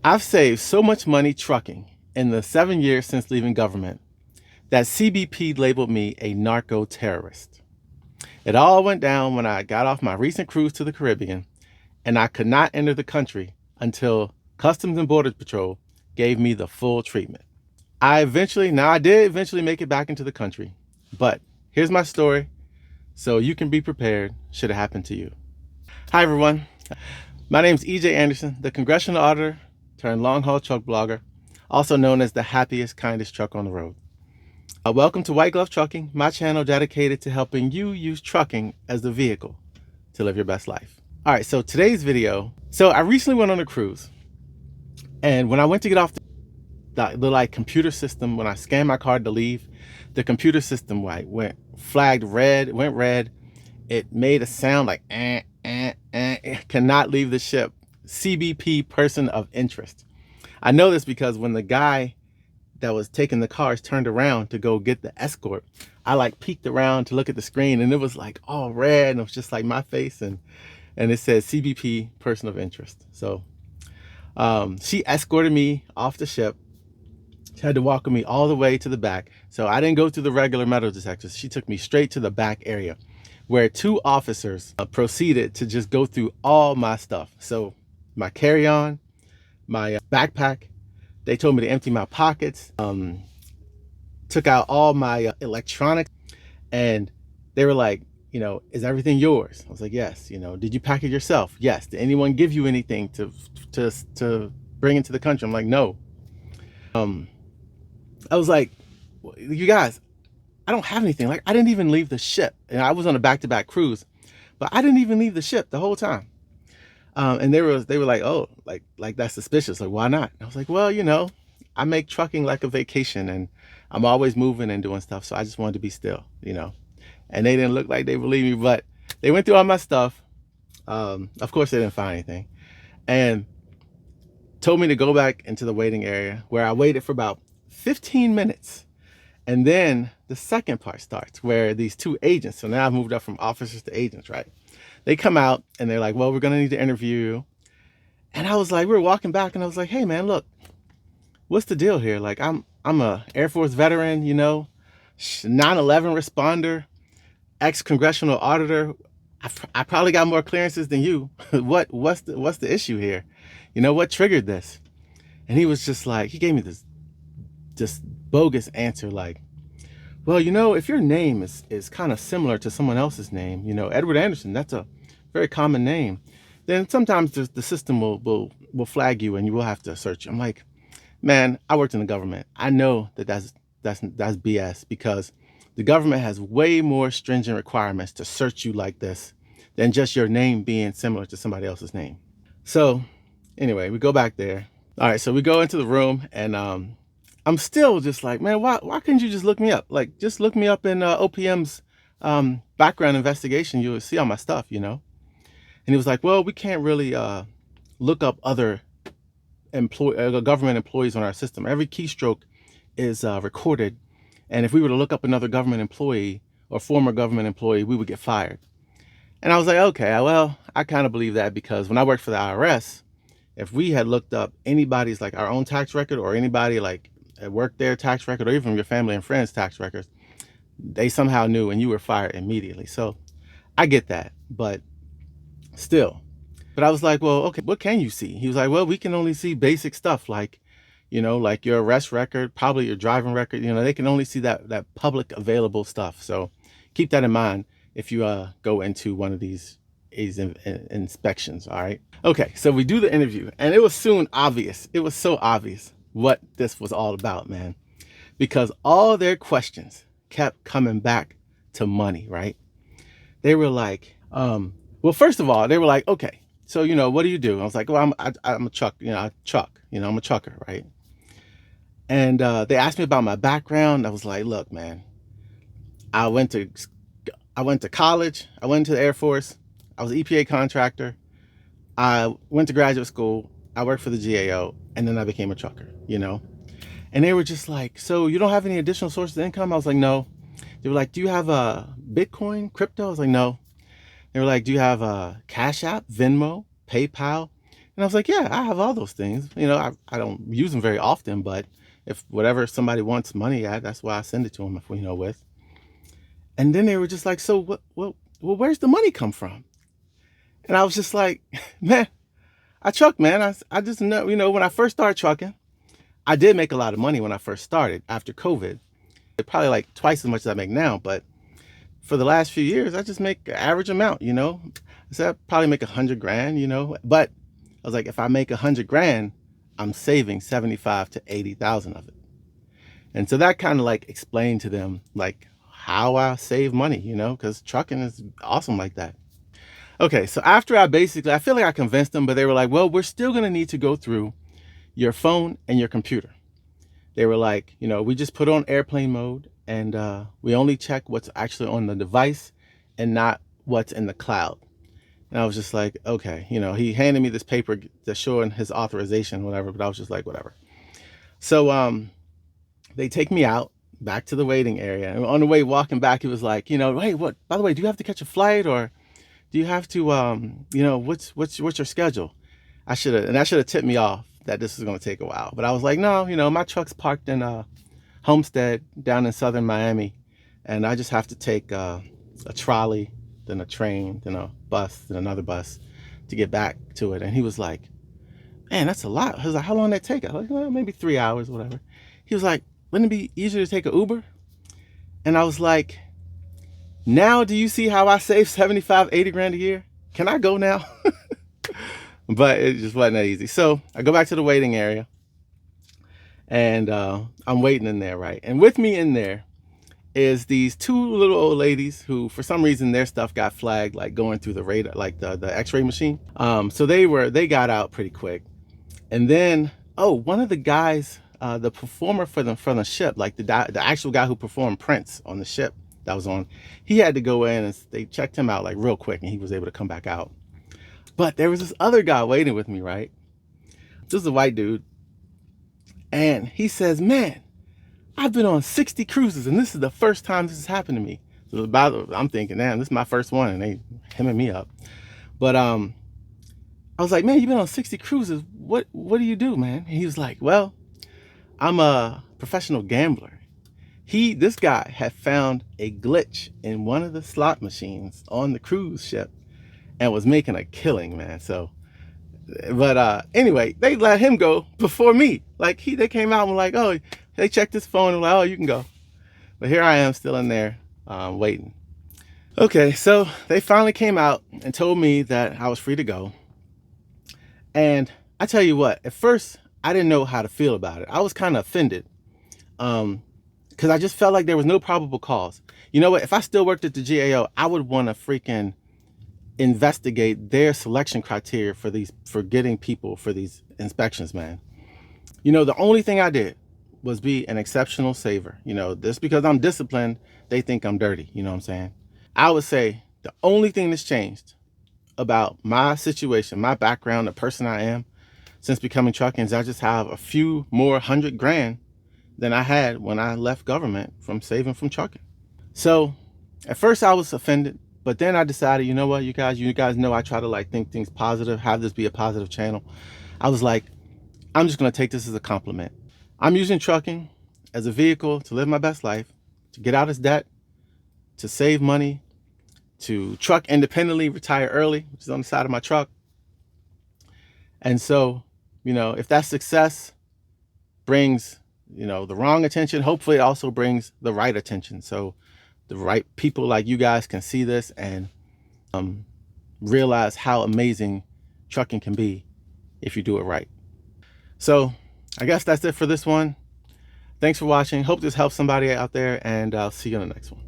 I've saved so much money trucking in the 7 years since leaving government that CBP labeled me a narco-terrorist. It all went down when I got off my recent cruise to the Caribbean and I could not enter the country until Customs and Border Patrol gave me the full treatment. I did eventually make it back into the country, but here's my story so you can be prepared should it happen to you. Hi everyone, my name is EJ Anderson, the Congressional Auditor turned long-haul truck blogger, also known as the happiest, kindest truck on the road. Welcome to White Glove Trucking, my channel dedicated to helping you use trucking as the vehicle to live your best life. All right, so today's video. So I recently went on a cruise, and when I went to get off the computer system, when I scanned my card to leave, the computer system went red. It made a sound like it cannot leave the ship. CBP, person of interest. I know this because when the guy that was taking the cars turned around to go get the escort, I peeked around to look at the screen and it was all red, and it was just like my face, and it said CBP, person of interest. So she escorted me off the ship. She had to walk with me all the way to the back. So I didn't go through the regular metal detectors. She took me straight to the back area where two officers proceeded to just go through all my stuff. So my carry-on, my backpack, they told me to empty my pockets, took out all my electronics, and they were like, is everything yours? I was like, yes. Did you pack it yourself? Yes. Did anyone give you anything to bring into the country? I'm like, no. I was like, you guys, I don't have anything. I didn't even leave the ship, and I was on a back-to-back cruise, but I didn't even leave the ship the whole time. And they were like, oh, like that's suspicious. Like, why not? I was like, well, I make trucking like a vacation, and I'm always moving and doing stuff. So I just wanted to be still, and they didn't look like they believed me, but they went through all my stuff. Of course they didn't find anything, and told me to go back into the waiting area, where I waited for about 15 minutes. And then the second part starts, where these two agents, so now I've moved up from officers to agents, right? They come out and they're like, well, we're going to need to interview you. And I was like, we were walking back and I was like, hey man, look, what's the deal here? I'm a Air Force veteran, 9/11 responder, ex-congressional auditor. I probably got more clearances than you. What's the issue here? What triggered this? And he was just like, he gave me this just bogus answer, like, well, if your name is kind of similar to someone else's name, Edward Anderson, that's a very common name, then sometimes the system will flag you and you will have to search. I'm like, man, I worked in the government. I know that's BS, because the government has way more stringent requirements to search you like this than just your name being similar to somebody else's name. So anyway, we go back there. All right, so we go into the room, and I'm still just like, man, why couldn't you just look me up? Just look me up in OPM's background investigation. You'll see all my stuff, And he was like, well, we can't really look up other government employees on our system. Every keystroke is recorded. And if we were to look up another government employee or former government employee, we would get fired. And I was like, okay, well, I kind of believe that, because when I worked for the IRS, if we had looked up anybody's our own tax record, or anybody at work their tax record, or even your family and friends' tax records, they somehow knew and you were fired immediately. So I get that, but still. But I was like, well, okay, what can you see? He was like, well, we can only see basic stuff like your arrest record, probably your driving record. They can only see that public available stuff. So keep that in mind if you go into one of these inspections. All right. Okay. So we do the interview, and it was soon obvious. It was so obvious what this was all about, man, because all their questions kept coming back to money, right? They were like, well, first of all, they were like, okay, so, what do you do? I was like, well, I'm a truck, I'm a trucker, right? And they asked me about my background. I was like, look, man, I went to college. I went to the Air Force. I was an EPA contractor. I went to graduate school. I worked for the GAO, and then I became a trucker, And they were just like, so you don't have any additional sources of income? I was like, no. They were like, do you have a Bitcoin, crypto? I was like, no. They were like, do you have a Cash App, Venmo, PayPal? And I was like, yeah, I have all those things. You know, I don't use them very often, but if whatever somebody wants money at, that's why I send it to them, if you know, with. And then they were just like, so well, where's the money come from? And I was just like, man, I truck, man. I just know, you know, when I first started trucking, I did make a lot of money when I first started after COVID. It probably like twice as much as I make now, but for the last few years, I just make an average amount, you know. So I probably make 100 grand, you know, but I was like, if I make 100 grand, I'm saving 75 to 80,000 of it. And so that kind of like explained to them like how I save money, you know, because trucking is awesome like that. Okay, so after I feel like I convinced them, but they were like, well, we're still gonna need to go through your phone and your computer. They were like, you know, we just put on airplane mode and we only check what's actually on the device and not what's in the cloud. And I was just like, okay, you know, he handed me this paper that's showing his authorization, whatever, but I was just like, whatever. So they take me out back to the waiting area. And on the way walking back, he was like, you know, hey, what, by the way, do you have to catch a flight or do you have to, you know, what's your schedule? That should have tipped me off that this was going to take a while. But I was like, no, you know, my truck's parked in Homestead down in southern Miami. And I just have to take a trolley, then a train, then a bus, then another bus to get back to it. And he was like, man, that's a lot. I was like, how long did that take? I was like, well, maybe 3 hours, whatever. He was like, wouldn't it be easier to take an Uber? And I was like, now do you see how I save 75, 80 grand a year? Can I go now? But it just wasn't that easy. So I go back to the waiting area and I'm waiting in there, right? And with me in there is these two little old ladies who, for some reason, their stuff got flagged, like going through the radar, like the X-ray machine. So they got out pretty quick. And then, oh, one of the guys, the performer for the ship, like the actual guy who performed Prince on the ship that was on, he had to go in and they checked him out like real quick, and he was able to come back out. But there was this other guy waiting with me, right? This is a white dude. And he says, man, I've been on 60 cruises and this is the first time this has happened to me. So I'm thinking, damn, this is my first one, and they hemming me up. But I was like, man, you've been on 60 cruises. What do you do, man? And he was like, well, I'm a professional gambler. This guy had found a glitch in one of the slot machines on the cruise ship and was making a killing, man. So, but anyway, they let him go before me. Like they came out and were like, oh, they checked his phone and were like, oh, you can go. But here I am still in there waiting. Okay, so they finally came out and told me that I was free to go. And I tell you what, at first I didn't know how to feel about it. I was kind of offended because I just felt like there was no probable cause. You know what? If I still worked at the GAO, I would want to freaking investigate their selection criteria for getting people for these inspections, man. You know, the only thing I did was be an exceptional saver. You know, just because I'm disciplined, they think I'm dirty. You know what I'm saying? I would say the only thing that's changed about my situation, my background, the person I am since becoming trucking is I just have a few more 100 grand than I had when I left government from saving from trucking. So at first I was offended, but then I decided, you know what, you guys know I try to like think things positive, have this be a positive channel. I was like, I'm just going to take this as a compliment. I'm using trucking as a vehicle to live my best life, to get out of debt, to save money, to truck independently, retire early, which is on the side of my truck. And so, you know, if that success brings, you know, the wrong attention, hopefully it also brings the right attention. So the right people like you guys can see this and realize how amazing trucking can be if you do it right. So I guess that's it for this one. Thanks for watching. Hope this helps somebody out there, and I'll see you on the next one.